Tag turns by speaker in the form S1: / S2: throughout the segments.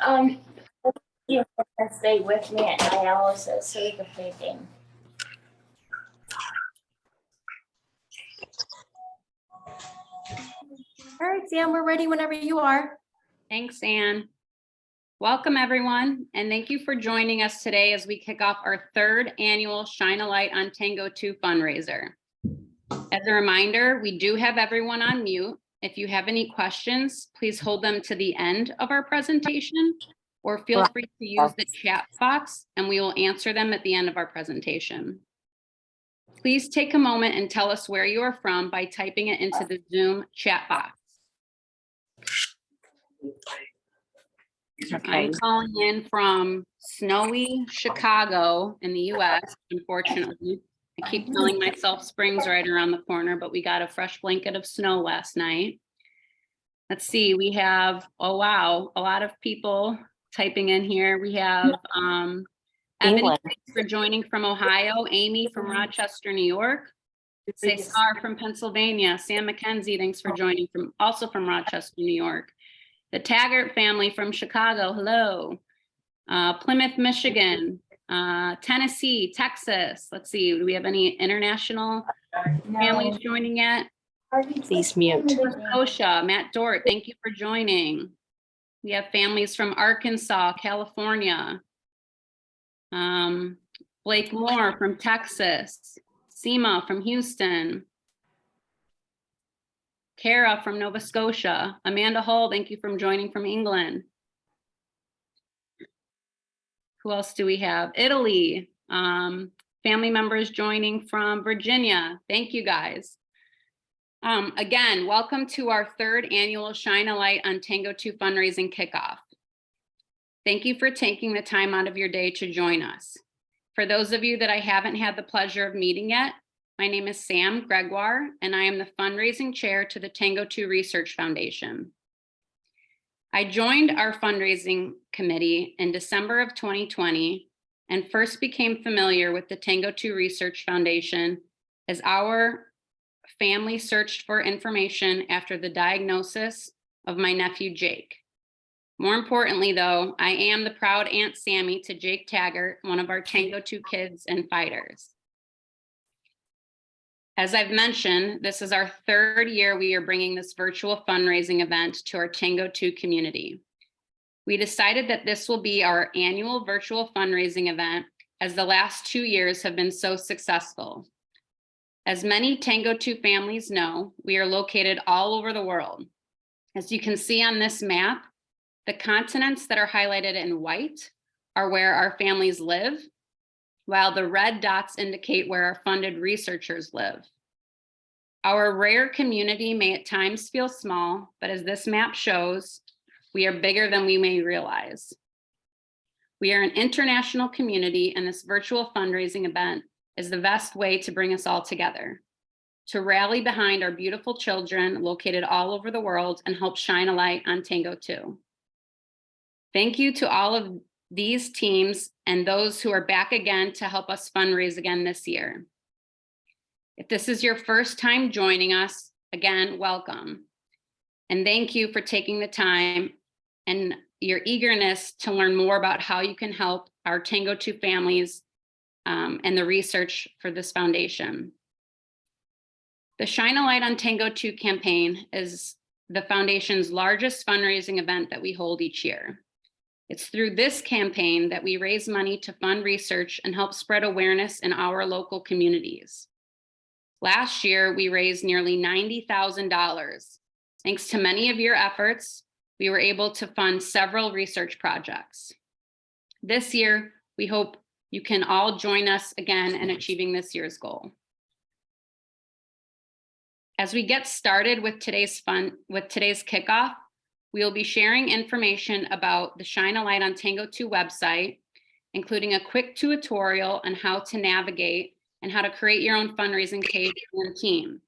S1: Um, you can stay with me at dialysis so we can play a game.
S2: All right, Sam, we're ready whenever you are.
S3: Thanks, Anne. Welcome, everyone, and thank you for joining us today as we kick off our third annual Shine a Light on TANGO2 fundraiser. As a reminder, we do have everyone on mute. If you have any questions, please hold them to the end of our presentation, or feel free to use the chat box and we will answer them at the end of our presentation. Please take a moment and tell us where you are from by typing it into the Zoom chat box.
S2: Okay.
S3: I'm calling in from snowy Chicago in the US, unfortunately. I keep telling myself spring's right around the corner, but we got a fresh blanket of snow last night. Let's see, we have, oh wow, a lot of people typing in here. We have Ebony, thanks for joining from Ohio, Amy from Rochester, New York, Cesar from Pennsylvania, Sam McKenzie, thanks for joining from also from Rochester, New York. The Taggart family from Chicago, hello. Plymouth, Michigan, Tennessee, Texas. Let's see, do we have any international families joining yet?
S2: Please mute.
S3: Scotia, Matt Dort, thank you for joining. We have families from Arkansas, California. Blake Moore from Texas. Seema from Houston. Kara from Nova Scotia. Amanda Hull, thank you for joining from England. Who else do we have? Italy. Family members joining from Virginia. Thank you guys. Again, welcome to our third annual Shine a Light on TANGO2 fundraising kickoff. Thank you for taking the time out of your day to join us. For those of you that I haven't had the pleasure of meeting yet, my name is Sam Gregoire, and I am the fundraising chair to the TANGO2 Research Foundation. I joined our fundraising committee in December of 2020 and first became familiar with the TANGO2 Research Foundation as our family searched for information after the diagnosis of my nephew, Jake. More importantly, though, I am the proud Aunt Sammy to Jake Taggart, one of our TANGO2 kids and fighters. As I've mentioned, this is our third year we are bringing this virtual fundraising event to our TANGO2 community. We decided that this will be our annual virtual fundraising event as the last 2 years have been so successful. As many TANGO2 families know, we are located all over the world. As you can see on this map, the continents that are highlighted in white are where our families live, while the red dots indicate where our funded researchers live. Our rare community may at times feel small, but as this map shows, we are bigger than we may realize. We are an international community, and this virtual fundraising event is the best way to bring us all together, to rally behind our beautiful children located all over the world and help shine a light on TANGO2. Thank you to all of these teams and those who are back again to help us fundraise again this year. If this is your first time joining us, again, welcome. And thank you for taking the time and your eagerness to learn more about how you can help our TANGO2 families and the research for this foundation. The Shine a Light on TANGO2 campaign is the foundation's largest fundraising event that we hold each year. It's through this campaign that we raise money to fund research and help spread awareness in our local communities. Last year, we raised nearly $90,000. Thanks to many of your efforts, we were able to fund several research projects. This year, we hope you can all join us again in achieving this year's goal. As we get started with today's kickoff, we will be sharing information about the Shine a Light on TANGO2 website, including a quick tutorial on how to navigate and how to create your own fundraising page and team.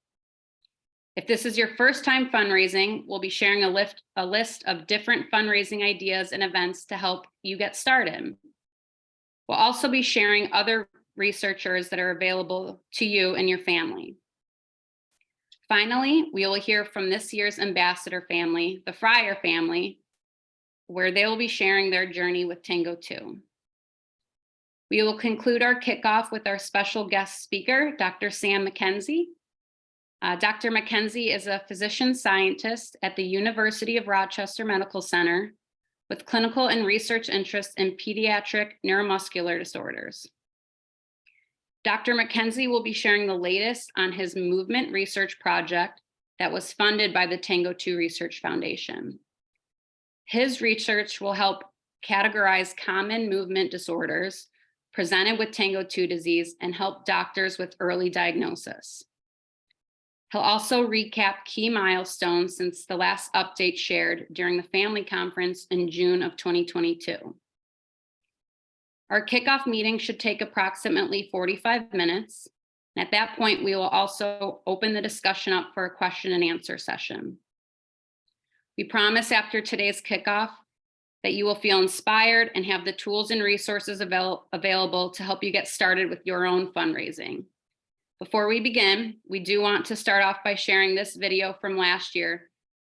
S3: If this is your first time fundraising, we'll be sharing a list of different fundraising ideas and events to help you get started. We'll also be sharing other researchers that are available to you and your family. Finally, we will hear from this year's ambassador family, the Fryer family, where they will be sharing their journey with TANGO2. We will conclude our kickoff with our special guest speaker, Dr. Sam McKenzie. Dr. McKenzie is a physician scientist at the University of Rochester Medical Center with clinical and research interests in pediatric neuromuscular disorders. Dr. McKenzie will be sharing the latest on his movement research project that was funded by the TANGO2 Research Foundation. His research will help categorize common movement disorders presented with TANGO2 disease and help doctors with early diagnosis. He'll also recap key milestones since the last update shared during the family conference in June of 2022. Our kickoff meeting should take approximately 45 minutes. And at that point, we will also open the discussion up for a question and answer session. We promise after today's kickoff that you will feel inspired and have the tools and resources available to help you get started with your own fundraising. Before we begin, we do want to start off by sharing this video from last year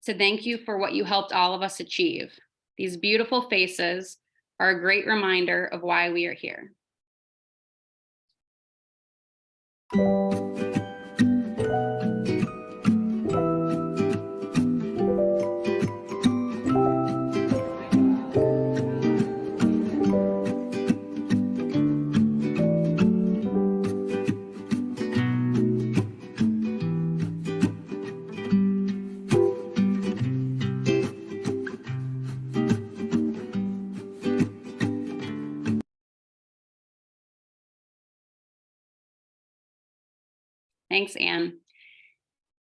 S3: to thank you for what you helped all of us achieve. These beautiful faces are a great reminder of why we are here. Thanks, Anne.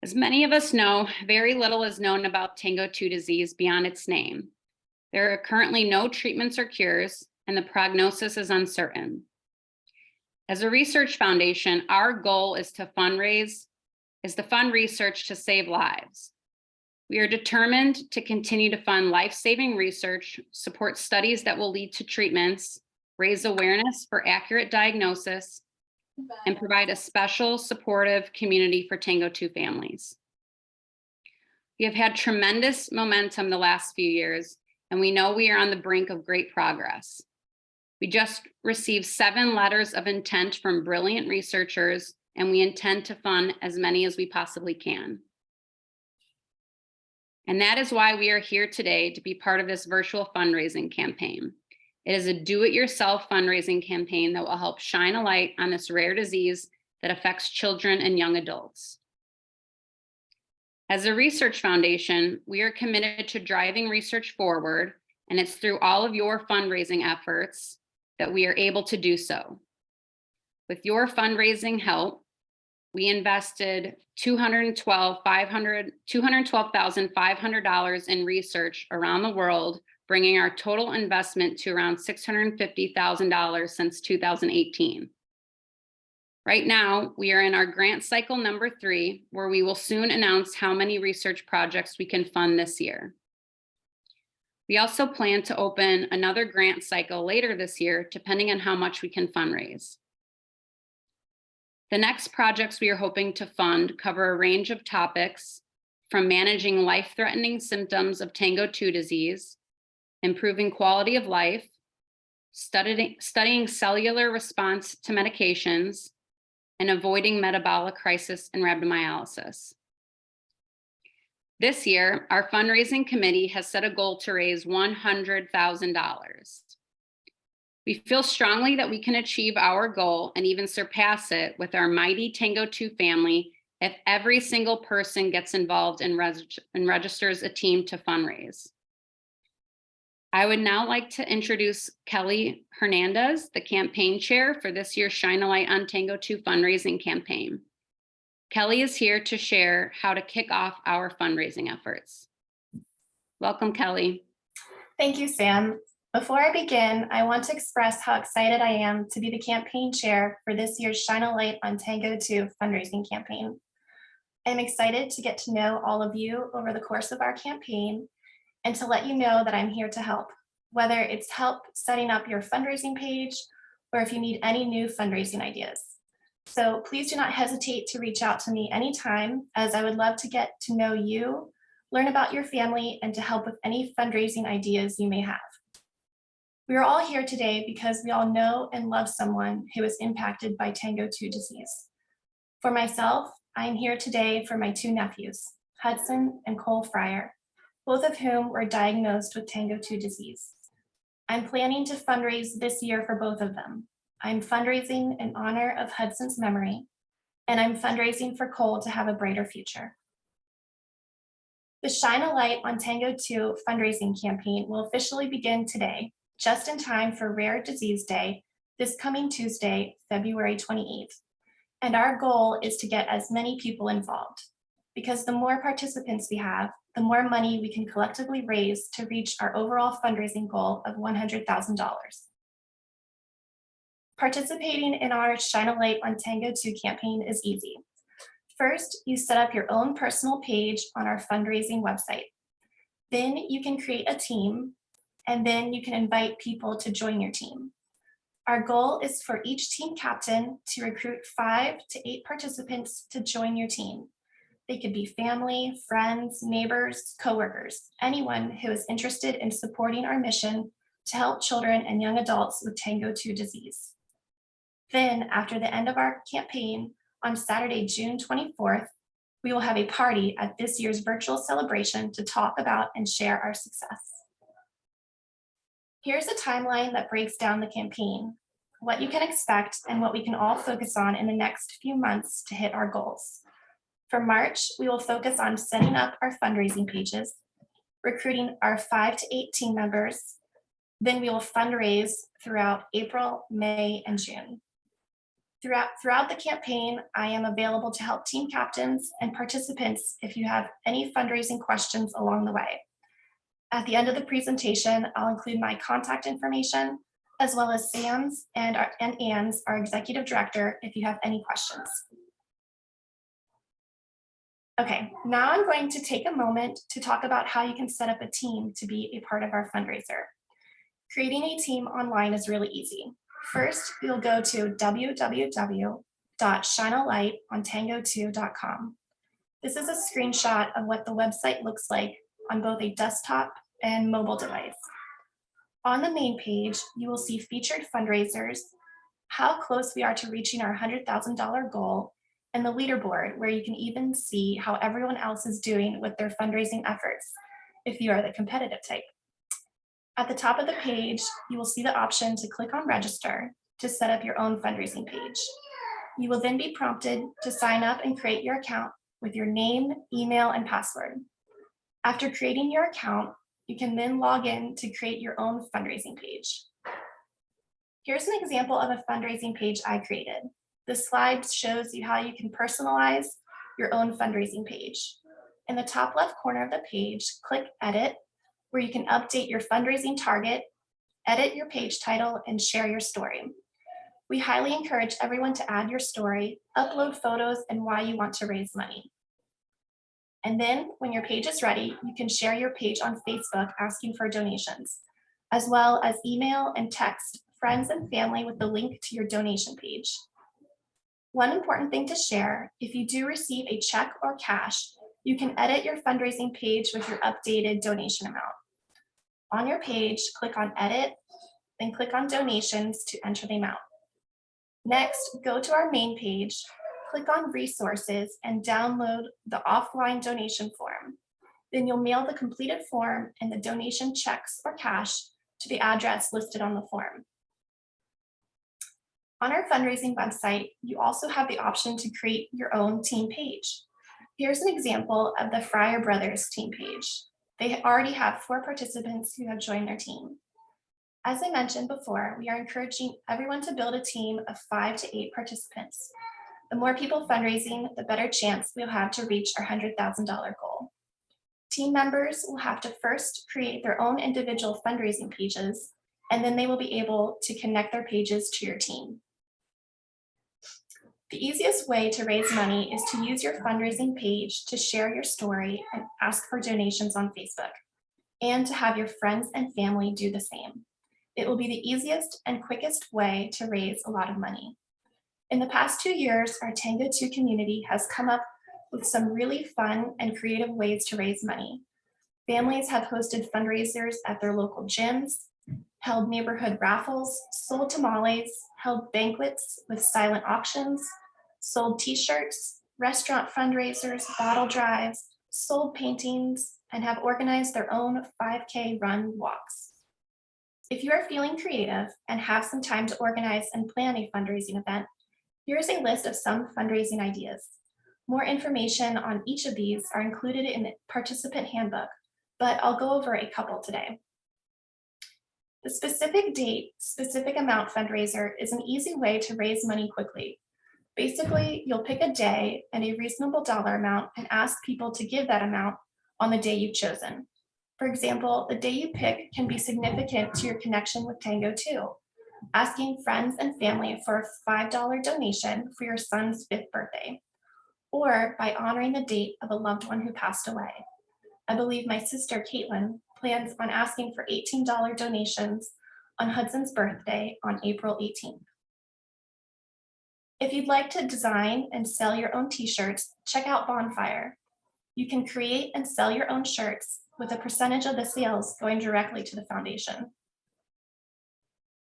S3: As many of us know, very little is known about TANGO2 disease beyond its name. There are currently no treatments or cures, and the prognosis is uncertain. As a research foundation, our goal is to fund research to save lives. We are determined to continue to fund life-saving research, support studies that will lead to treatments, raise awareness for accurate diagnosis, and provide a special supportive community for TANGO2 families. We have had tremendous momentum the last few years, and we know we are on the brink of great progress. We just received 7 letters of intent from brilliant researchers, and we intend to fund as many as we possibly can. And that is why we are here today to be part of this virtual fundraising campaign. It is a do-it-yourself fundraising campaign that will help shine a light on this rare disease that affects children and young adults. As a research foundation, we are committed to driving research forward, and it's through all of your fundraising efforts that we are able to do so. With your fundraising help, we invested $212,500 in research around the world, bringing our total investment to around $650,000 since 2018. Right now, we are in our grant cycle number 3, where we will soon announce how many research projects we can fund this year. We also plan to open another grant cycle later this year, depending on how much we can fundraise. The next projects we are hoping to fund cover a range of topics, from managing life-threatening symptoms of TANGO2 disease, improving quality of life, studying cellular response to medications, and avoiding metabolic crisis and rhabdomyolysis. This year, our fundraising committee has set a goal to raise $100,000. We feel strongly that we can achieve our goal and even surpass it with our mighty TANGO2 family if every single person gets involved and registers a team to fundraise. I would now like to introduce Kelly Hernandez, the campaign chair for this year's Shine a Light on TANGO2 fundraising campaign. Kelly is here to share how to kick off our fundraising efforts. Welcome, Kelly.
S4: Thank you, Sam. Before I begin, I want to express how excited I am to be the campaign chair for this year's Shine a Light on TANGO2 fundraising campaign. I'm excited to get to know all of you over the course of our campaign and to let you know that I'm here to help, whether it's help setting up your fundraising page or if you need any new fundraising ideas. So please do not hesitate to reach out to me anytime, as I would love to get to know you, learn about your family, and to help with any fundraising ideas you may have. We are all here today because we all know and love someone who is impacted by TANGO2 disease. For myself, I am here today for my two nephews, Hudson and Cole Fryer, both of whom were diagnosed with TANGO2 disease. I'm planning to fundraise this year for both of them. I'm fundraising in honor of Hudson's memory, and I'm fundraising for Cole to have a brighter future. The Shine a Light on TANGO2 fundraising campaign will officially begin today, just in time for Rare Disease Day, this coming Tuesday, February 28th. And our goal is to get as many people involved, because the more participants we have, the more money we can collectively raise to reach our overall fundraising goal of $100,000. Participating in our Shine a Light on TANGO2 campaign is easy. First, you set up your own personal page on our fundraising website. Then you can create a team, and then you can invite people to join your team. Our goal is for each team captain to recruit 5 to 8 participants to join your team. They could be family, friends, neighbors, coworkers, anyone who is interested in supporting our mission to help children and young adults with TANGO2 disease. Then, after the end of our campaign, on Saturday, June 24th, we will have a party at this year's virtual celebration to talk about and share our success. Here's a timeline that breaks down the campaign, what you can expect, and what we can all focus on in the next few months to hit our goals. For March, we will focus on setting up our fundraising pages, recruiting our 5 to 8 team members. Then we will fundraise throughout April, May, and June. Throughout the campaign, I am available to help team captains and participants if you have any fundraising questions along the way. At the end of the presentation, I'll include my contact information, as well as Sam's and Anne's, our executive director, if you have any questions. Okay, now I'm going to take a moment to talk about how you can set up a team to be a part of our fundraiser. Creating a team online is really easy. First, you'll go to www.shinealightontango2.com. This is a screenshot of what the website looks like on both a desktop and mobile device. On the main page, you will see featured fundraisers, how close we are to reaching our $100,000 goal, and the leaderboard, where you can even see how everyone else is doing with their fundraising efforts, if you are the competitive type. At the top of the page, you will see the option to click on register to set up your own fundraising page. You will then be prompted to sign up and create your account with your name, email, and password. After creating your account, you can then log in to create your own fundraising page. Here's an example of a fundraising page I created. This slide shows you how you can personalize your own fundraising page. In the top left corner of the page, click Edit, where you can update your fundraising target, edit your page title, and share your story. We highly encourage everyone to add your story, upload photos, and why you want to raise money. And then when your page is ready, you can share your page on Facebook asking for donations, as well as email and text friends and family with the link to your donation page. One important thing to share, if you do receive a check or cash, you can edit your fundraising page with your updated donation amount. On your page, click on Edit, then click on Donations to enter the amount. Next, go to our main page, click on Resources, and download the offline donation form. Then you'll mail the completed form and the donation checks or cash to the address listed on the form. On our fundraising website, you also have the option to create your own team page. Here's an example of the Fryer Brothers team page. They already have 4 participants who have joined their team. As I mentioned before, we are encouraging everyone to build a team of 5 to 8 participants. The more people fundraising, the better chance we'll have to reach our $100,000 goal. Team members will have to first create their own individual fundraising pages, and then they will be able to connect their pages to your team. The easiest way to raise money is to use your fundraising page to share your story and ask for donations on Facebook, and to have your friends and family do the same. It will be the easiest and quickest way to raise a lot of money. In the past 2 years, our TANGO2 community has come up with some really fun and creative ways to raise money. Families have hosted fundraisers at their local gyms, held neighborhood raffles, sold tamales, held banquets with silent auctions, sold t-shirts, restaurant fundraisers, bottle drives, sold paintings, and have organized their own 5K run walks. If you are feeling creative and have some time to organize and plan a fundraising event, here is a list of some fundraising ideas. More information on each of these are included in the participant handbook, but I'll go over a couple today. The specific date, specific amount fundraiser is an easy way to raise money quickly. Basically, you'll pick a day and a reasonable dollar amount and ask people to give that amount on the day you've chosen. For example, the day you pick can be significant to your connection with TANGO2. Asking friends and family for a $5 donation for your son's 5th birthday, or by honoring the date of a loved one who passed away. I believe my sister Caitlin plans on asking for $18 donations on Hudson's birthday on April 18th. If you'd like to design and sell your own t-shirts, check out Bonfire. You can create and sell your own shirts with a percentage of the sales going directly to the foundation.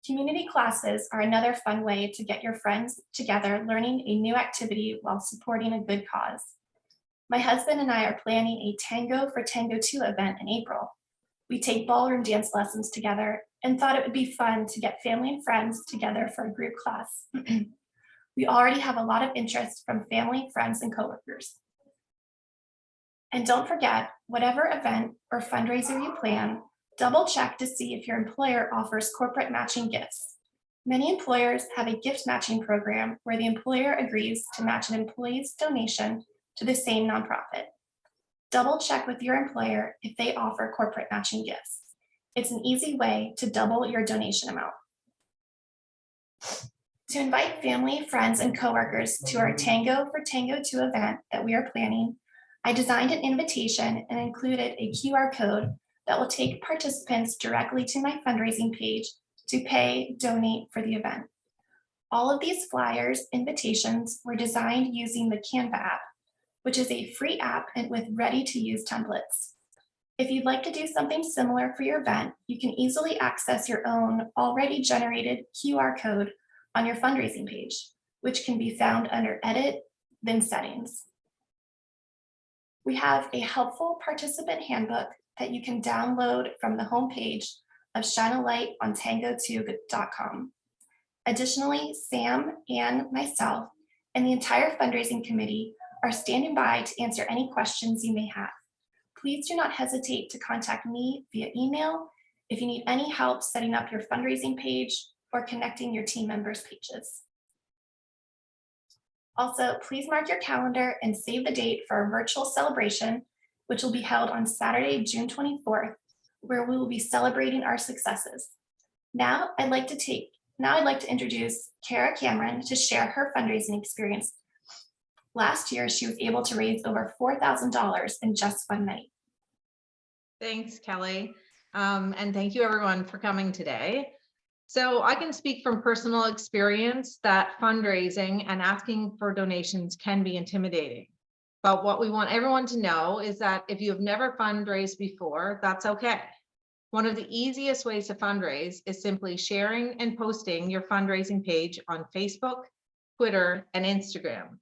S4: Community classes are another fun way to get your friends together learning a new activity while supporting a good cause. My husband and I are planning a Tango for TANGO2 event in April. We take ballroom dance lessons together and thought it would be fun to get family and friends together for a group class. We already have a lot of interest from family, friends, and coworkers. And don't forget, whatever event or fundraiser you plan, double check to see if your employer offers corporate matching gifts. Many employers have a gift matching program where the employer agrees to match an employee's donation to the same nonprofit. Double check with your employer if they offer corporate matching gifts. It's an easy way to double your donation amount. To invite family, friends, and coworkers to our Tango for TANGO2 event that we are planning, I designed an invitation and included a QR code that will take participants directly to my fundraising page to pay, donate for the event. All of these flyers, invitations were designed using the Canva app, which is a free app and with ready-to-use templates. If you'd like to do something similar for your event, you can easily access your own already generated QR code on your fundraising page, which can be found under Edit, then Settings. We have a helpful participant handbook that you can download from the homepage of shinealightontango2.com. Additionally, Sam and myself and the entire fundraising committee are standing by to answer any questions you may have. Please do not hesitate to contact me via email if you need any help setting up your fundraising page or connecting your team members' pages. Also, please mark your calendar and save the date for our virtual celebration, which will be held on Saturday, June 24th, where we will be celebrating our successes. Now I'd like to introduce Kara Cameron to share her fundraising experience. Last year, she was able to raise over $4,000 in just one night.
S5: Thanks, Kelly. And thank you everyone for coming today. So I can speak from personal experience that fundraising and asking for donations can be intimidating. But what we want everyone to know is that if you have never fundraised before, that's okay. One of the easiest ways to fundraise is simply sharing and posting your fundraising page on Facebook, Twitter, and Instagram.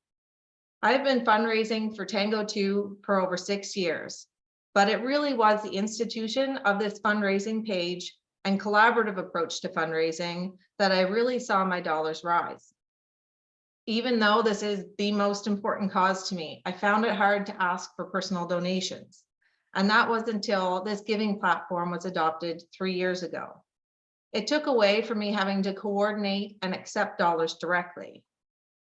S5: I've been fundraising for TANGO2 for over 6 years, but it really was the institution of this fundraising page and collaborative approach to fundraising that I really saw my dollars rise. Even though this is the most important cause to me, I found it hard to ask for personal donations. And that was until this giving platform was adopted 3 years ago. It took away from me having to coordinate and accept dollars directly.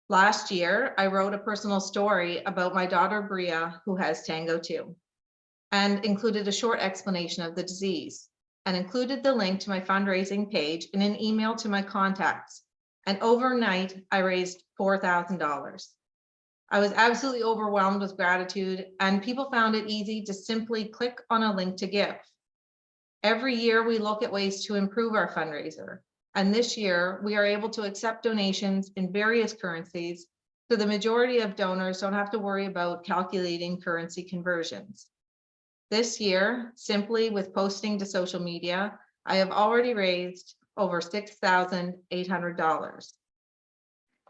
S5: Last year, I wrote a personal story about my daughter, Bria, who has TANGO2, and included a short explanation of the disease, and included the link to my fundraising page in an email to my contacts. And overnight, I raised $4,000. I was absolutely overwhelmed with gratitude, and people found it easy to simply click on a link to give. Every year, we look at ways to improve our fundraiser. And this year, we are able to accept donations in various currencies So the majority of donors don't have to worry about calculating currency conversions. This year, simply with posting to social media, I have already raised over $6,800.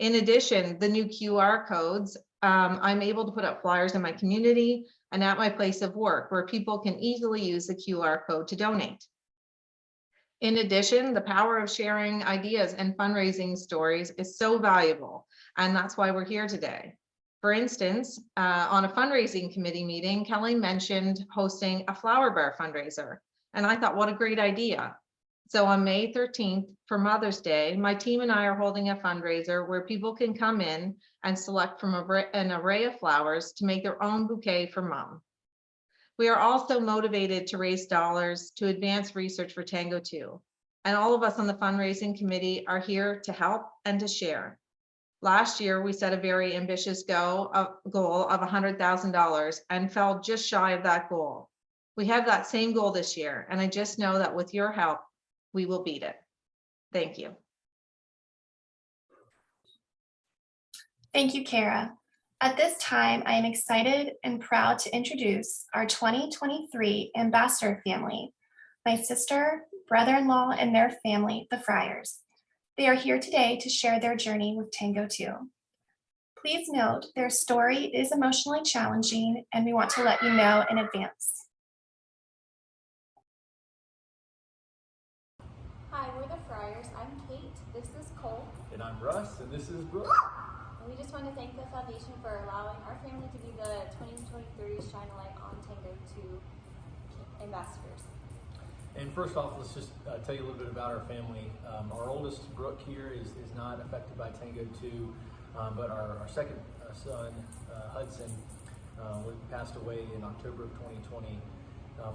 S5: In addition, the new QR codes, I'm able to put up flyers in my community and at my place of work where people can easily use the QR code to donate. In addition, the power of sharing ideas and fundraising stories is so valuable, and that's why we're here today. For instance, on a fundraising committee meeting, Kelly mentioned hosting a flower bar fundraiser, and I thought, what a great idea. So on May 13th, for Mother's Day, my team and I are holding a fundraiser where people can come in and select from an array of flowers to make their own bouquet for mom. We are also motivated to raise dollars to advance research for TANGO2. And all of us on the fundraising committee are here to help and to share. Last year, we set a very ambitious goal of $100,000 and fell just shy of that goal. We have that same goal this year, and I just know that with your help, we will beat it. Thank you.
S4: Thank you, Kara. At this time, I am excited and proud to introduce our 2023 Ambassador family, my sister, brother-in-law, and their family, the Friars. They are here today to share their journey with TANGO2. Please note their story is emotionally challenging, and we want to let you know in advance.
S6: Hi, we're the Friars. I'm Kate, this is Cole,
S7: And I'm Russ, and this is Brooke.
S6: and we just want to thank the foundation for allowing our family to be the 2023 Shine a Light on TANGO2 ambassadors.
S7: And first off, let's just tell you a little bit about our family. Our oldest, Brooke, here is not affected by TANGO2, but our second son, Hudson, passed away in October of 2020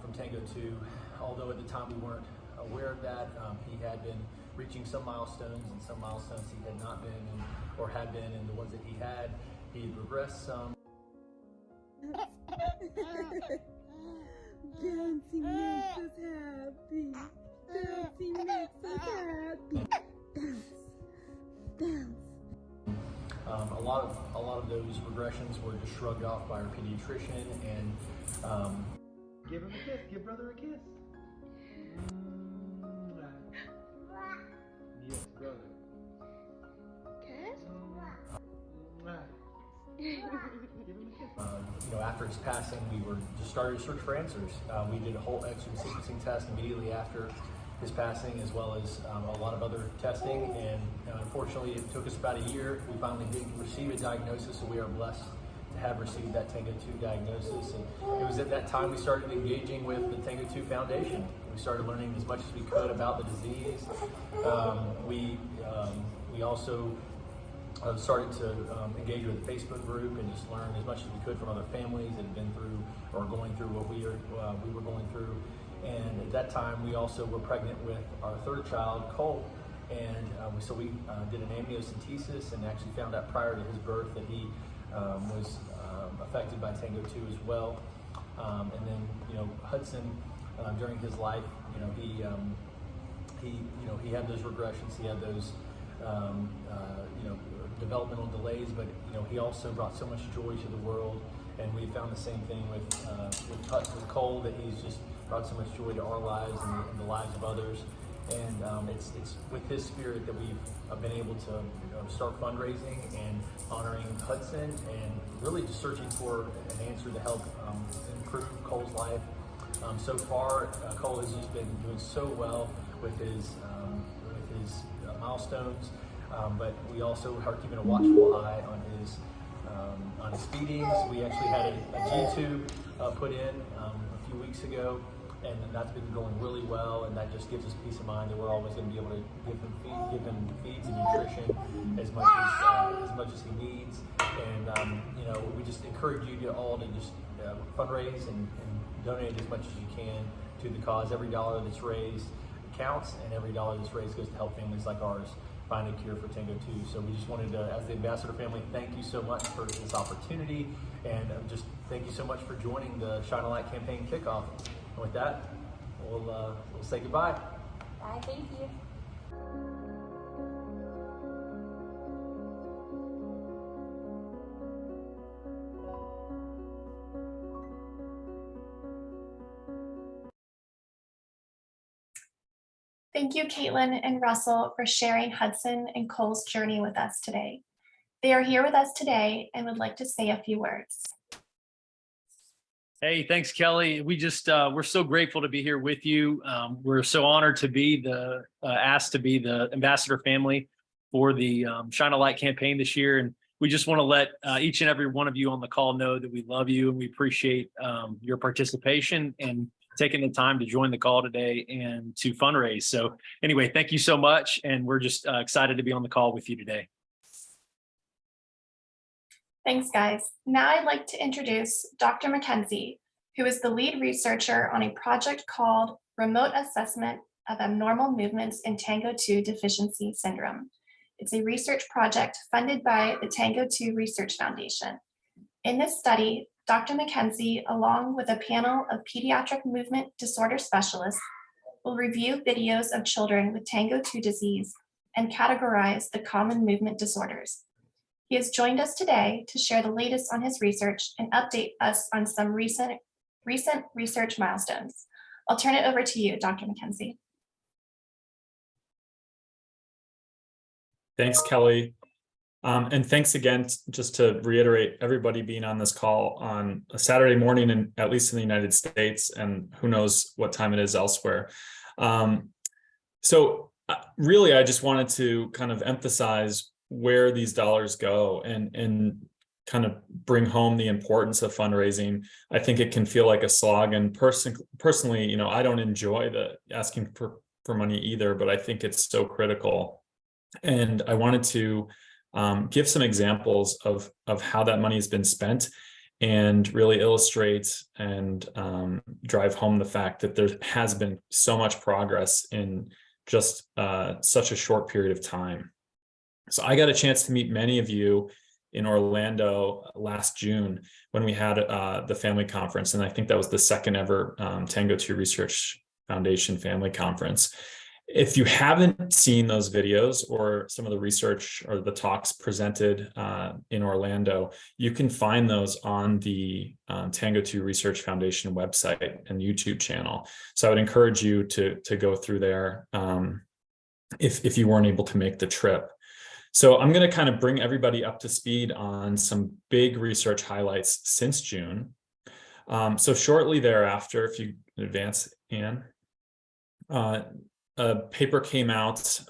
S7: from TANGO2. Although at the time we weren't aware of that, he had been reaching some milestones, and some milestones he had not been, or had been, and the ones that he had regressed some.
S8: Dancing makes us happy. Dancing makes us happy. Dance, dance.
S7: A lot of those regressions were just shrugged off by our pediatrician, and give him a kiss. Give brother a kiss. Yes, brother.
S8: Kiss?
S7: After his passing, we just started to search for answers. We did a whole exome sequencing test immediately after his passing, as well as a lot of other testing. And unfortunately, it took us about a year. We finally did receive a diagnosis, so we are blessed to have received that TANGO2 diagnosis. And it was at that time we started engaging with the TANGO2 Foundation. We started learning as much as we could about the disease. We also started to engage with the Facebook group and just learn as much as we could from other families that had been through or going through what we were going through. And at that time, we also were pregnant with our third child, Cole. And so we did an amniocentesis and actually found out prior to his birth that he was affected by TANGO2 as well. And then, Hudson, during his life, he had those regressions, he had those, developmental delays, but he also brought so much joy to the world, and we found the same thing with Cole, that he's just brought so much joy to our lives and the lives of others. And it's with his spirit that we've been able to start fundraising and honoring Hudson, and really just searching for an answer to help improve Cole's life. So far, Cole has just been doing so well with his milestones. But we also are keeping a watchful eye on his feedings. We actually had a G-tube put in a few weeks ago, and that's been going really well. And that just gives us peace of mind that we're always going to be able to give him feeds and nutrition as much as he needs. And we just encourage you all to just fundraise and donate as much as you can to the cause. Every dollar that's raised counts, and every dollar that's raised goes to help families like ours find a cure for TANGO2. So we just wanted to, as the Ambassador family, thank you so much for this opportunity, and just thank you so much for joining the Shine a Light campaign kickoff. And with that, we'll say goodbye.
S6: Bye, thank you.
S4: Thank you, Caitlin and Russell, for sharing Hudson and Cole's journey with us today. They are here with us today and would like to say a few words.
S9: Hey, thanks, Kelly. We're so grateful to be here with you. We're so honored to be asked to be the ambassador family for the Shine a Light campaign this year. And we just want to let each and every one of you on the call know that we love you and we appreciate your participation and taking the time to join the call today and to fundraise. So anyway, thank you so much. And we're just excited to be on the call with you today.
S4: Thanks, guys. Now I'd like to introduce Dr. McKenzie, who is the lead researcher on a project called Remote Assessment of Abnormal Movements in TANGO2 Deficiency Syndrome. It's a research project funded by the TANGO2 Research Foundation. In this study, Dr. McKenzie, along with a panel of pediatric movement disorder specialists, will review videos of children with TANGO2 disease and categorize the common movement disorders. He has joined us today to share the latest on his research and update us on some recent research milestones. I'll turn it over to you, Dr. McKenzie.
S10: Thanks, Kelly. And thanks again, just to reiterate, everybody being on this call on a Saturday morning, at least in the United States, and who knows what time it is elsewhere. So really, I just wanted to kind of emphasize where these dollars go and kind of bring home the importance of fundraising. I think it can feel like a slog, and personally, I don't enjoy the asking for money either, but I think it's so critical. And I wanted to give some examples of how that money has been spent and really illustrate and drive home the fact that there has been so much progress in just such a short period of time. So I got a chance to meet many of you in Orlando last June when we had the family conference. And I think that was the second ever TANGO2 Research Foundation Family Conference. If you haven't seen those videos or some of the research or the talks presented in Orlando, you can find those on the TANGO2 Research Foundation website and YouTube channel. So I would encourage you to go through there if you weren't able to make the trip. So I'm going to kind of bring everybody up to speed on some big research highlights since June. So shortly thereafter, if you advance, Anne, a paper came out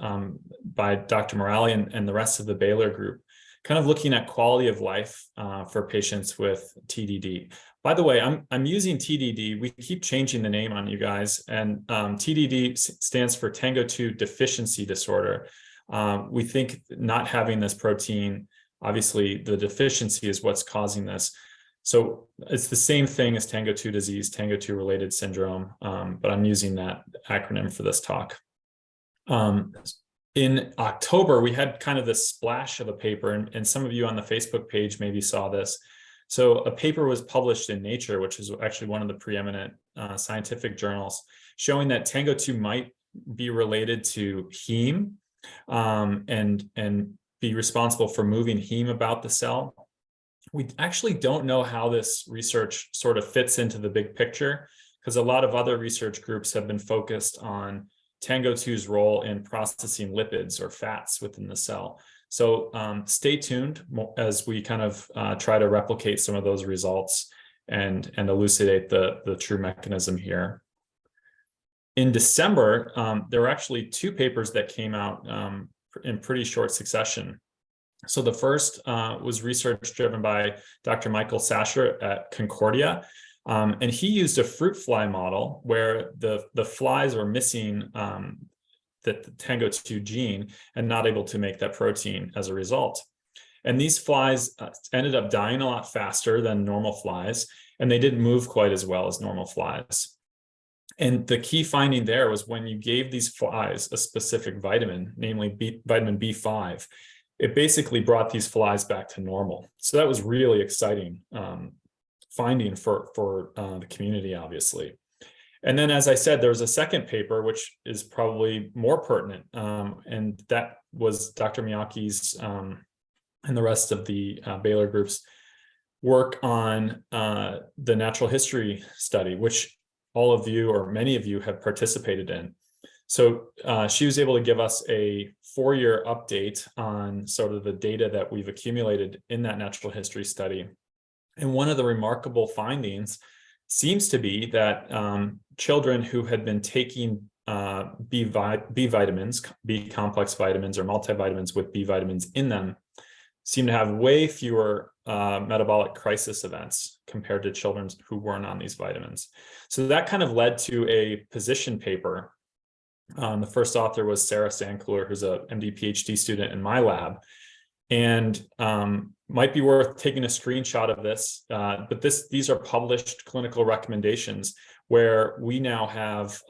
S10: by Dr. Morali and the rest of the Baylor group, kind of looking at quality of life for patients with TDD. By the way, I'm using TDD. We keep changing the name on you guys, and TDD stands for TANGO2 Deficiency Disorder. We think not having this protein, obviously the deficiency is what's causing this. So it's the same thing as TANGO2 disease, TANGO2 related syndrome, but I'm using that acronym for this talk. In October, we had kind of this splash of a paper, and some of you on the Facebook page maybe saw this. So a paper was published in Nature, which is actually one of the preeminent scientific journals, showing that TANGO2 might be related to heme and be responsible for moving heme about the cell. We actually don't know how this research sort of fits into the big picture, because a lot of other research groups have been focused on TANGO2's role in processing lipids or fats within the cell. So stay tuned as we kind of try to replicate some of those results and elucidate the true mechanism here. In December, there were actually two papers that came out in pretty short succession. So the first was research driven by Dr. Michael Sasher at Concordia, and he used a fruit fly model where the flies were missing the TANGO2 gene and not able to make that protein as a result. And these flies ended up dying a lot faster than normal flies, and they didn't move quite as well as normal flies. And the key finding there was when you gave these flies a specific vitamin, namely vitamin B5, it basically brought these flies back to normal. So that was really exciting finding for the community, obviously. And then, as I said, there was a second paper, which is probably more pertinent, and that was Dr. Miyake's and the rest of the Baylor group's work on the natural history study, which all of you or many of you have participated in. So she was able to give us a 4-year update on sort of the data that we've accumulated in that natural history study. And one of the remarkable findings seems to be that children who had been taking B vitamins, B complex vitamins or multivitamins with B vitamins in them, seem to have way fewer metabolic crisis events compared to children who weren't on these vitamins. So that kind of led to a position paper. The first author was Sarah Sandcooler, who's a MD PhD student in my lab, and might be worth taking a screenshot of this. But these are published clinical recommendations where we now have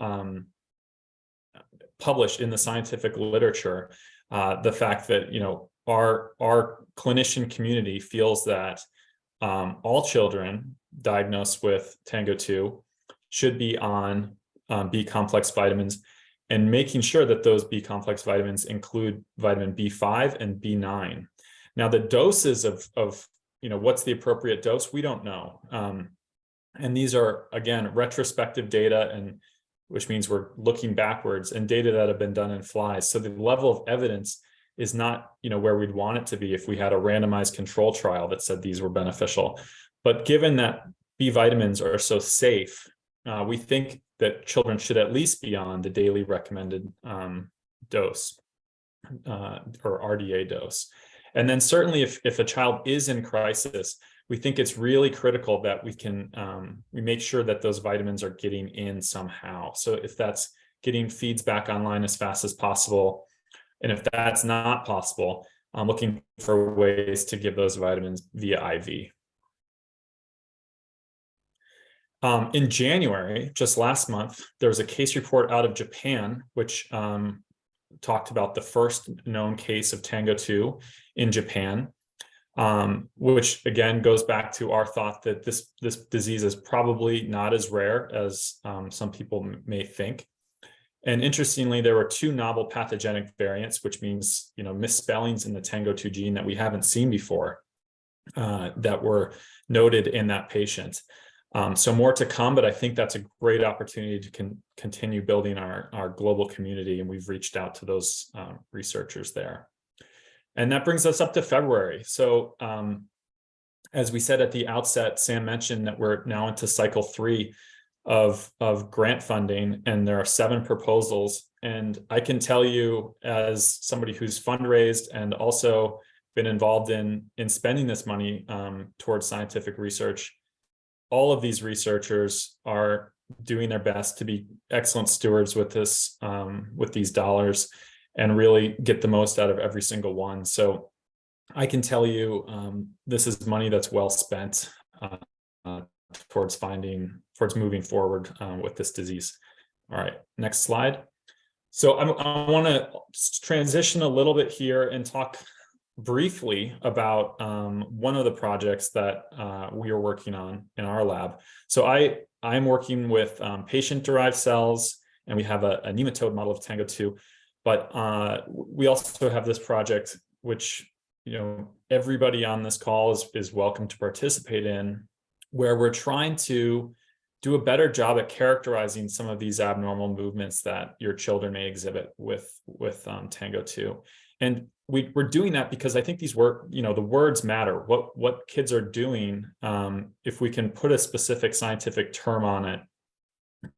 S10: published in the scientific literature the fact that our clinician community feels that all children diagnosed with TANGO2 should be on B complex vitamins, and making sure that those B complex vitamins include vitamin B5 and B9. Now, the doses of what's the appropriate dose, we don't know. And these are, again, retrospective data, and which means we're looking backwards, and data that have been done in flies. So the level of evidence is not where we'd want it to be if we had a randomized control trial that said these were beneficial. But given that B vitamins are so safe, we think that children should at least be on the daily recommended dose or RDA dose. And then certainly if a child is in crisis, we think it's really critical that we make sure that those vitamins are getting in somehow. So if that's getting feeds back online as fast as possible, and if that's not possible, I'm looking for ways to give those vitamins via IV. In January, just last month, there was a case report out of Japan, which talked about the first known case of TANGO2 in Japan, which again goes back to our thought that this disease is probably not as rare as some people may think. And interestingly, there were 2 novel pathogenic variants, which means misspellings in the TANGO2 gene that we haven't seen before that were noted in that patient. So more to come, but I think that's a great opportunity to continue building our global community, and we've reached out to those researchers there. And that brings us up to February. So as we said at the outset, Sam mentioned that we're now into cycle 3 of grant funding, and there are 7 proposals. And I can tell you, as somebody who's fundraised and also been involved in spending this money towards scientific research, all of these researchers are doing their best to be excellent stewards with these dollars and really get the most out of every single one. So I can tell you this is money that's well spent towards moving forward with this disease. All right, next slide. So I want to transition a little bit here and talk briefly about one of the projects that we are working on in our lab. So I'm working with patient-derived cells, and we have a nematode model of TANGO2, but we also have this project, which everybody on this call is welcome to participate in, where we're trying to do a better job at characterizing some of these abnormal movements that your children may exhibit with TANGO2. And we're doing that because I think the words matter. What kids are doing, if we can put a specific scientific term on it,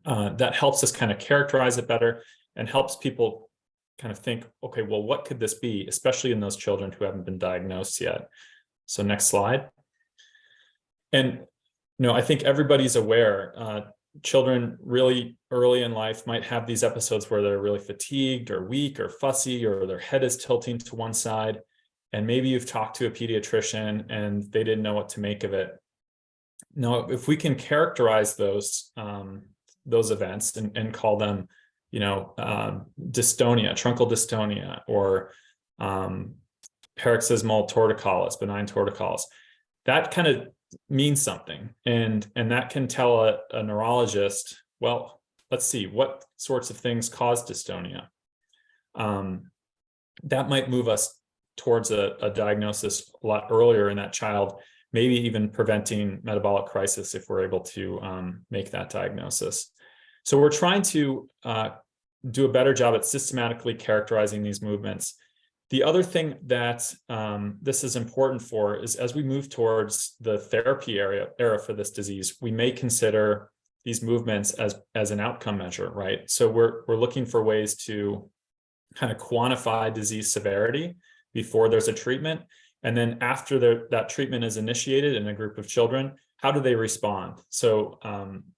S10: that helps us kind of characterize it better and helps people kind of think, okay, well, what could this be, especially in those children who haven't been diagnosed yet. So next slide. And I think everybody's aware, children really early in life might have these episodes where they're really fatigued or weak or fussy, or their head is tilting to one side. And maybe you've talked to a pediatrician and they didn't know what to make of it. Now, if we can characterize those events and call them, dystonia, truncal dystonia, or paroxysmal torticollis, benign torticollis, that kind of means something, and that can tell a neurologist, well, let's see what sorts of things cause dystonia. That might move us towards a diagnosis a lot earlier in that child, maybe even preventing metabolic crisis if we're able to make that diagnosis. So we're trying to do a better job at systematically characterizing these movements. The other thing that this is important for is as we move towards the therapy era for this disease, we may consider these movements as an outcome measure, right? So we're looking for ways to kind of quantify disease severity before there's a treatment. And then after that treatment is initiated in a group of children, how do they respond? So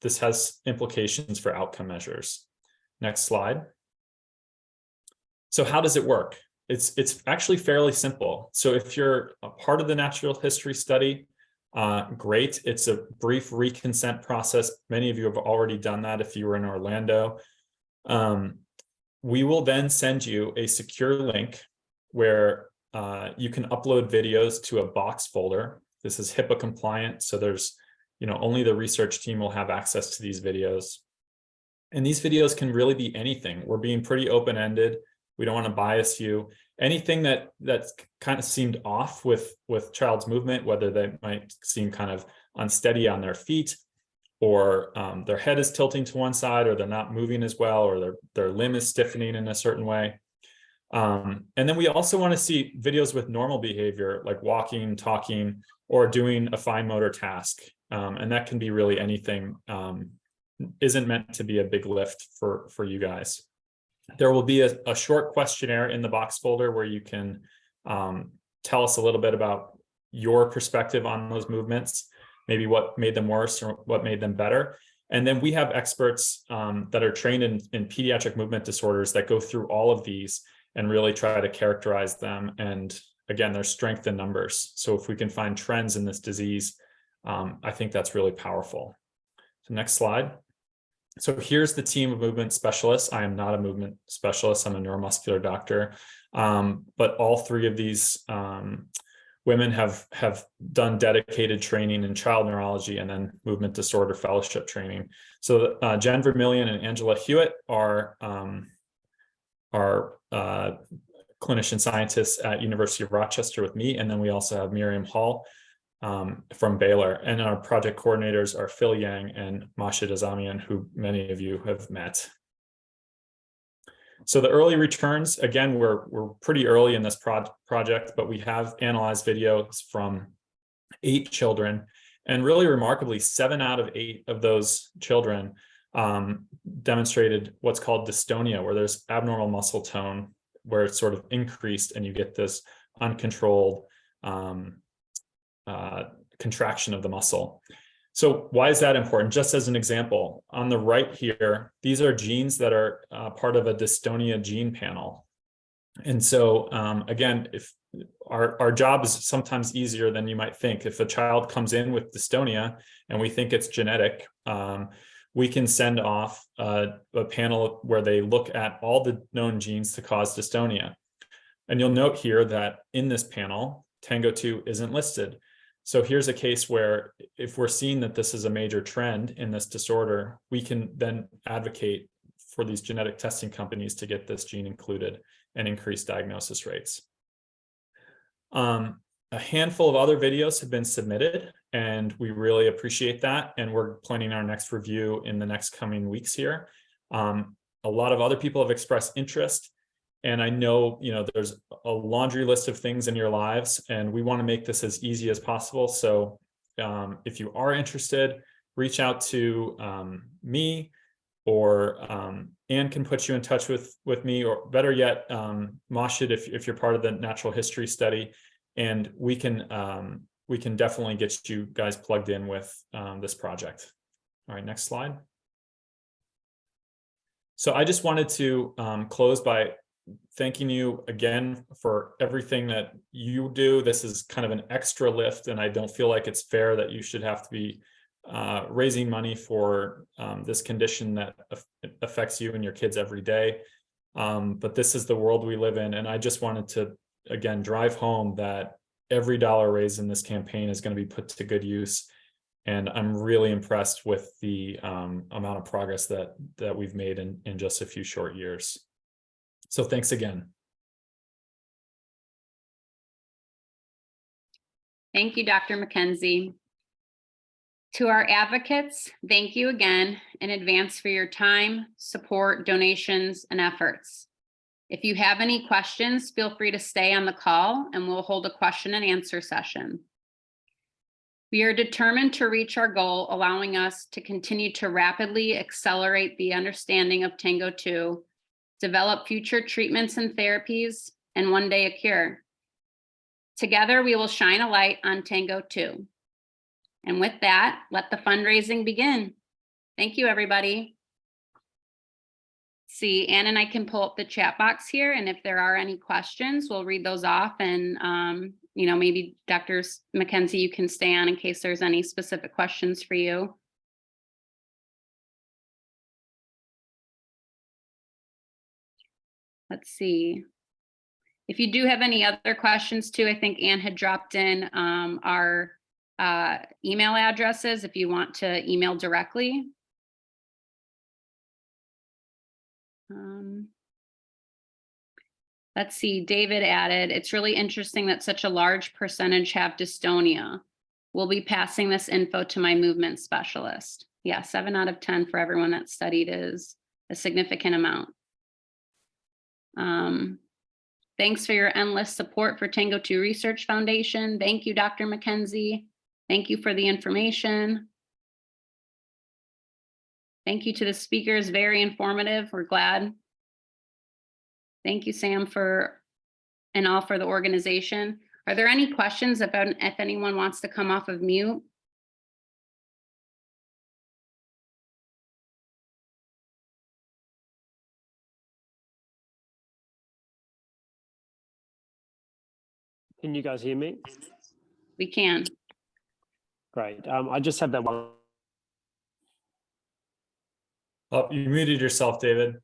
S10: this has implications for outcome measures. Next slide. So how does it work? It's actually fairly simple. So if you're a part of the natural history study, great. It's a brief reconsent process. Many of you have already done that if you were in Orlando. We will then send you a secure link where you can upload videos to a box folder. This is HIPAA compliant, so there's, only the research team will have access to these videos. And these videos can really be anything. We're being pretty open-ended. We don't want to bias you. Anything that's kind of seemed off with child's movement, whether they might seem kind of unsteady on their feet, or their head is tilting to one side, or they're not moving as well, or their limb is stiffening in a certain way. And then we also want to see videos with normal behavior, like walking, talking, or doing a fine motor task. And that can be really anything. Isn't meant to be a big lift for you guys. There will be a short questionnaire in the box folder where you can tell us a little bit about your perspective on those movements, maybe what made them worse or what made them better. And then we have experts that are trained in pediatric movement disorders that go through all of these and really try to characterize them. And again, there's strength in numbers. So if we can find trends in this disease, I think that's really powerful. So next slide. So here's the team of movement specialists. I am not a movement specialist. I'm a neuromuscular doctor. But all three of these women have done dedicated training in child neurology and then movement disorder fellowship training. So Jen Vermillion and Angela Hewitt are clinician scientists at University of Rochester with me. And then we also have Miriam Hall from Baylor. And our project coordinators are Phil Yang and Masha Azamian, who many of you have met. So the early returns, again, we're pretty early in this project, but we have analyzed videos from 8 children. And really remarkably, 7 out of 8 of those children demonstrated what's called dystonia, where there's abnormal muscle tone, where it's sort of increased and you get this uncontrolled contraction of the muscle. So why is that important? Just as an example, on the right here, these are genes that are part of a dystonia gene panel. And so again, if our job is sometimes easier than you might think. If a child comes in with dystonia and we think it's genetic, we can send off a panel where they look at all the known genes to cause dystonia. And you'll note here that in this panel, TANGO2 isn't listed. So here's a case where if we're seeing that this is a major trend in this disorder, we can then advocate for these genetic testing companies to get this gene included and increase diagnosis rates. A handful of other videos have been submitted, and we really appreciate that. And we're planning our next review in the next coming weeks here. A lot of other people have expressed interest. And I know, there's a laundry list of things in your lives, and we want to make this as easy as possible. So if you are interested, reach out to me, or Anne can put you in touch with me, or better yet, Mashid, if you're part of the natural history study, and we can definitely get you guys plugged in with this project. All right, next slide. So I just wanted to close by thanking you again for everything that you do. This is kind of an extra lift, and I don't feel like it's fair that you should have to be raising money for this condition that affects you and your kids every day. But this is the world we live in. And I just wanted to, again, drive home that every dollar raised in this campaign is going to be put to good use. And I'm really impressed with the amount of progress that we've made in just a few short years. So thanks again.
S3: Thank you, Dr. McKenzie. To our advocates, thank you again in advance for your time, support, donations, and efforts. If you have any questions, feel free to stay on the call and we'll hold a question and answer session. We are determined to reach our goal, allowing us to continue to rapidly accelerate the understanding of TANGO2, develop future treatments and therapies, and one day a cure. Together, we will shine a light on TANGO2. And with that, let the fundraising begin. Thank you, everybody. See, Ann and I can pull up the chat box here, and if there are any questions, we'll read those off, and maybe Dr. Mackenzie, you can stay on in case there's any specific questions for you. Let's see. If you do have any other questions too, I think Ann had dropped in our email addresses if you want to email directly. Let's see, David added, it's really interesting that such a large percentage have dystonia. We'll be passing this info to my movement specialist. Yeah, 7 out of 10 for everyone that's studied is a significant amount. Thanks for your endless support for TANGO2 Research Foundation. Thank you, Dr. Mackenzie. Thank you for the information. Thank you to the speakers, very informative, we're glad. Thank you, Sam, and all for the organization. Are there any questions about if anyone wants to come off of mute?
S11: Can you guys hear me?
S3: We can.
S11: Great. I just have that one.
S10: Oh, you muted yourself, David.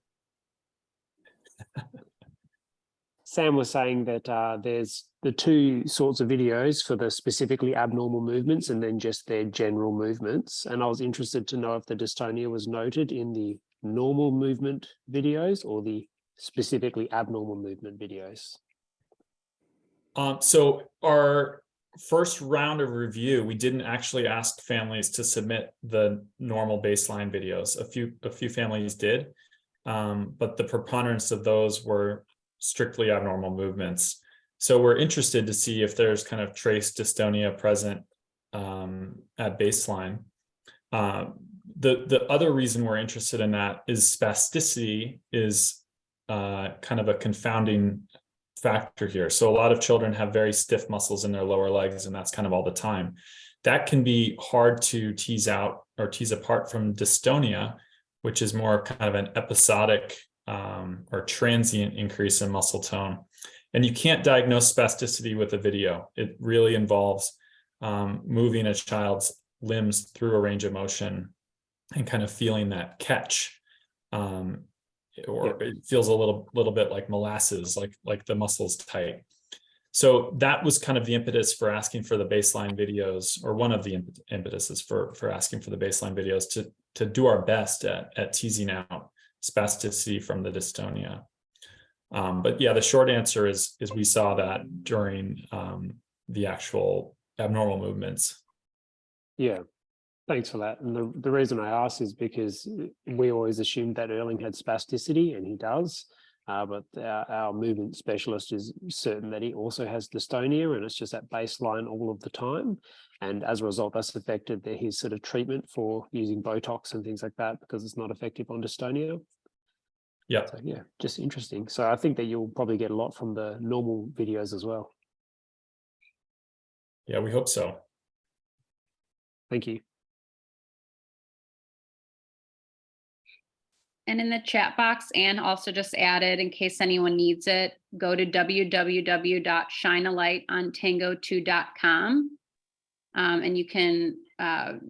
S11: Sam was saying that there's the 2 sorts of videos for the specifically abnormal movements and then just their general movements. And I was interested to know if the dystonia was noted in the normal movement videos or the specifically abnormal movement videos.
S10: So our first round of review, we didn't actually ask families to submit the normal baseline videos. A few families did, but the preponderance of those were strictly abnormal movements. So we're interested to see if there's kind of trace dystonia present at baseline. The other reason we're interested in that is spasticity is kind of a confounding factor here. So a lot of children have very stiff muscles in their lower legs, and that's kind of all the time. That can be hard to tease out or tease apart from dystonia, which is more kind of an episodic or transient increase in muscle tone. And you can't diagnose spasticity with a video. It really involves moving a child's limbs through a range of motion and kind of feeling that catch. Or it feels a little bit like molasses, like the muscle's tight. So that was kind of the impetus for asking for the baseline videos, or one of the impetuses for asking for the baseline videos to do our best at teasing out spasticity from the dystonia. But yeah, the short answer is we saw that during the actual abnormal movements.
S11: Yeah, thanks for that. And the reason I asked is because we always assumed that Erling had spasticity, and he does. But our movement specialist is certain that he also has dystonia, and it's just at baseline all of the time. And as a result, that's affected his sort of treatment for using Botox and things like that, because it's not effective on dystonia.
S10: Yeah.
S11: So, yeah, just interesting. So I think that you'll probably get a lot from the normal videos as well.
S10: Yeah, we hope so.
S11: Thank you.
S3: And in the chat box, Anne also just added, in case anyone needs it, go to www.shinealightontango2.com. And you can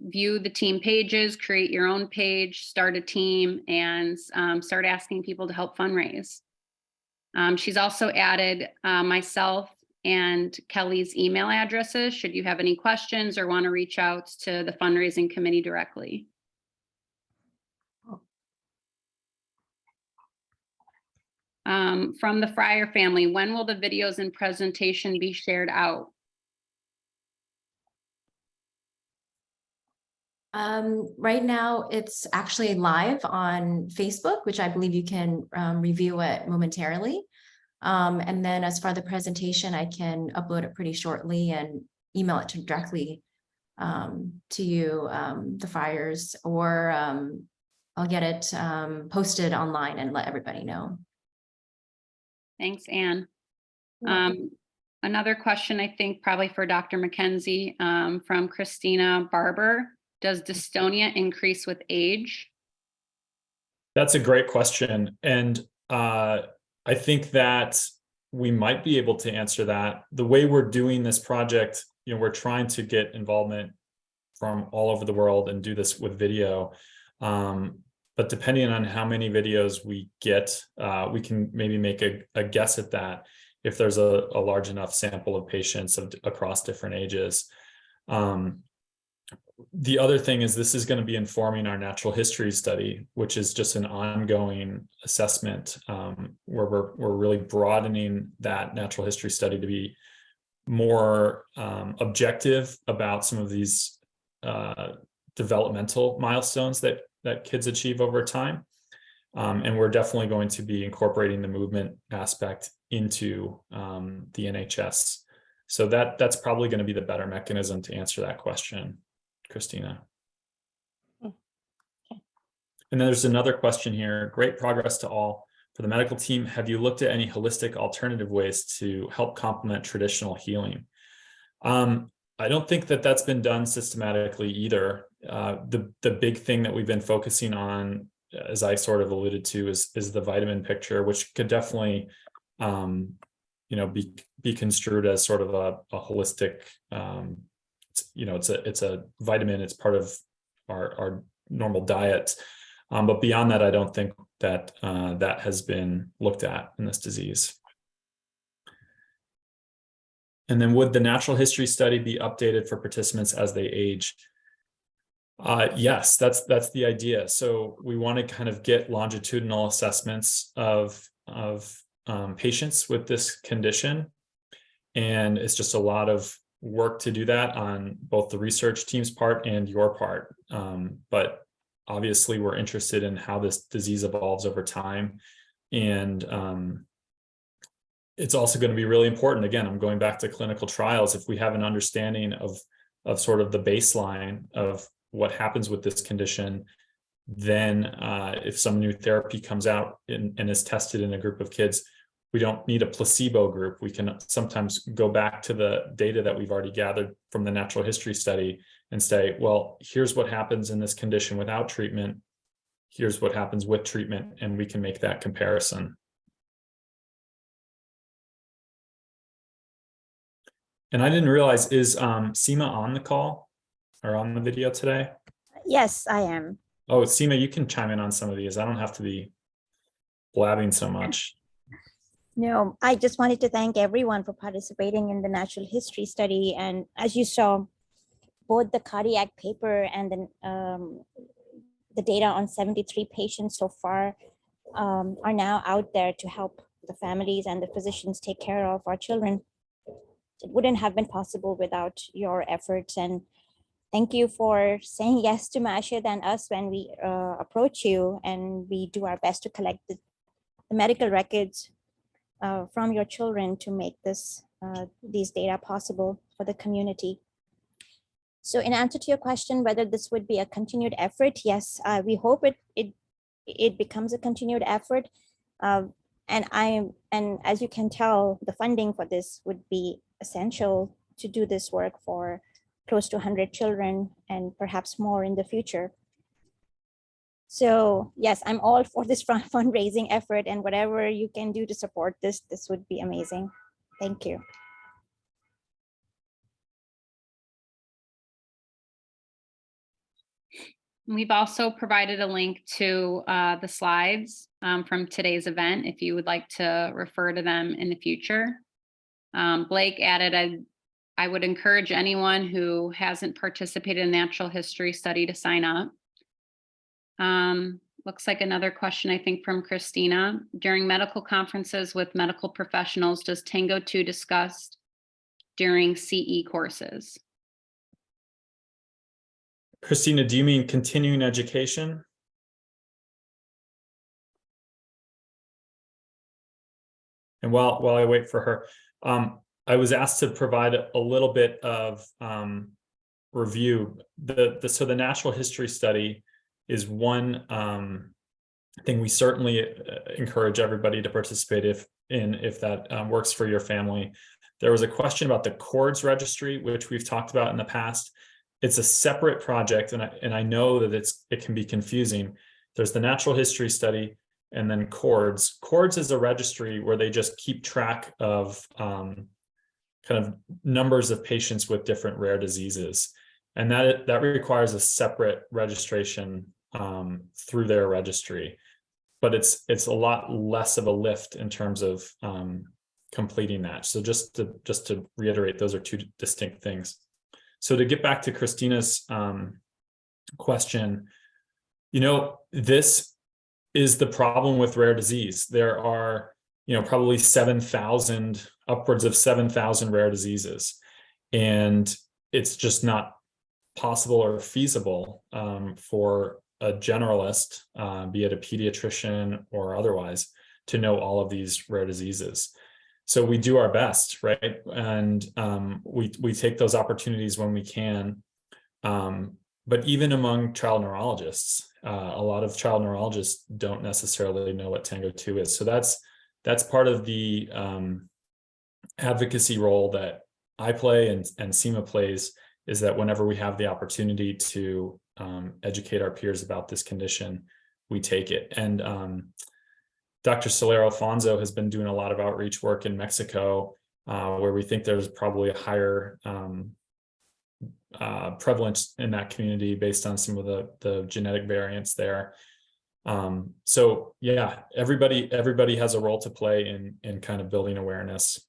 S3: view the team pages, create your own page, start a team, and start asking people to help fundraise. She's also added myself and Kelly's email addresses, should you have any questions or want to reach out to the fundraising committee directly. From the Fryer family, when will the videos and presentation be shared out?
S2: Right now, it's actually live on Facebook, which I believe you can review it momentarily. And then as for the presentation, I can upload it pretty shortly and email it directly to you, the friars, or I'll get it posted online and let everybody know.
S3: Thanks, Anne.
S2: You're welcome.
S3: Another question, I think probably for Dr. McKenzie, from Christina Barber. Does dystonia increase with age?
S10: That's a great question. And I think that we might be able to answer that. The way we're doing this project, we're trying to get involvement from all over the world and do this with video. But depending on how many videos we get, we can maybe make a guess at that if there's a large enough sample of patients across different ages. The other thing is this is going to be informing our natural history study, which is just an ongoing assessment where we're really broadening that natural history study to be more objective about some of these developmental milestones that kids achieve over time. And we're definitely going to be incorporating the movement aspect into the NHS. So that's probably going to be the better mechanism to answer that question, Christina.
S2: Okay.
S10: And then there's another question here. Great progress to all. For the medical team, have you looked at any holistic alternative ways to help complement traditional healing? I don't think that that's been done systematically either. The big thing that we've been focusing on, as I sort of alluded to, is the vitamin picture, which could definitely be construed as sort of a holistic, it's a vitamin, it's part of our normal diet. But beyond that, I don't think that that has been looked at in this disease. And then would the natural history study be updated for participants as they age? Yes, that's the idea. So we want to kind of get longitudinal assessments of patients with this condition. And it's just a lot of work to do that on both the research team's part and your part. But obviously we're interested in how this disease evolves over time. And it's also going to be really important. Again, I'm going back to clinical trials. If we have an understanding of sort of the baseline of what happens with this condition, then if some new therapy comes out and is tested in a group of kids, we don't need a placebo group. We can sometimes go back to the data that we've already gathered from the natural history study and say, well, here's what happens in this condition without treatment. Here's what happens with treatment, and we can make that comparison. And I didn't realize, is Seema on the call or on the video today?
S12: Yes, I am.
S10: Oh, Seema, you can chime in on some of these. I don't have to be blabbing so much.
S12: No, I just wanted to thank everyone for participating in the natural history study. And as you saw, both the cardiac paper and the data on 73 patients so far are now out there to help the families and the physicians take care of our children. It wouldn't have been possible without your efforts. And thank you for saying yes to Masha than us when we approach you, and we do our best to collect the medical records from your children to make these data possible for the community. So in answer to your question, whether this would be a continued effort, yes, we hope it becomes a continued effort. And as you can tell, the funding for this would be essential to do this work for close to 100 children and perhaps more in the future. So yes, I'm all for this fundraising effort, and whatever you can do to support this would be amazing. Thank you.
S3: We've also provided a link to the slides from today's event if you would like to refer to them in the future. Blake added, I would encourage anyone who hasn't participated in natural history study to sign up. Looks like another question, I think, from Christina. During medical conferences with medical professionals, does TANGO2 discussed during CE courses?
S10: Christina, do you mean continuing education? And while I wait for her, I was asked to provide a little bit of review. So the natural history study is one thing we certainly encourage everybody to participate if that works for your family. There was a question about the CORDS registry, which we've talked about in the past. It's a separate project, and I know that it can be confusing. There's the natural history study, and then CORDS. CORDS is a registry where they just keep track of kind of numbers of patients with different rare diseases, and that requires a separate registration through their registry. But it's a lot less of a lift in terms of completing that. So just to reiterate, those are two distinct things. So to get back to Christina's question, this is the problem with rare disease. There are, probably 7,000, upwards of 7,000 rare diseases, and it's just not possible or feasible for a generalist, be it a pediatrician or otherwise, to know all of these rare diseases. So we do our best, right? And we take those opportunities when we can. But even among child neurologists, a lot of child neurologists don't necessarily know what TANGO2 is. So that's part of the advocacy role that I play and SEMA plays, is that whenever we have the opportunity to educate our peers about this condition, we take it. And Dr. Soler Alfonso has been doing a lot of outreach work in Mexico, where we think there's probably a higher prevalence in that community based on some of the genetic variants there. So yeah, everybody has a role to play in kind of building awareness.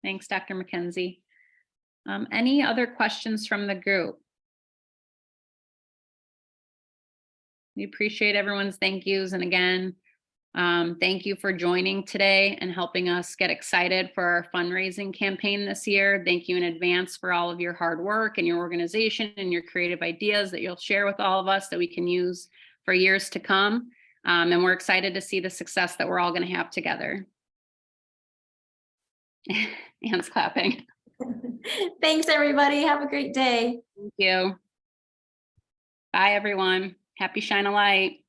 S3: Thanks, Dr. McKenzie. Any other questions from the group? We appreciate everyone's thank yous. And again, thank you for joining today and helping us get excited for our fundraising campaign this year. Thank you in advance for all of your hard work and your organization and your creative ideas that you'll share with all of us that we can use for years to come. And we're excited to see the success that we're all going to have together. Anne's clapping.
S2: Thanks, everybody. Have a great day.
S3: Thank you. Bye, everyone. Happy Shine a Light.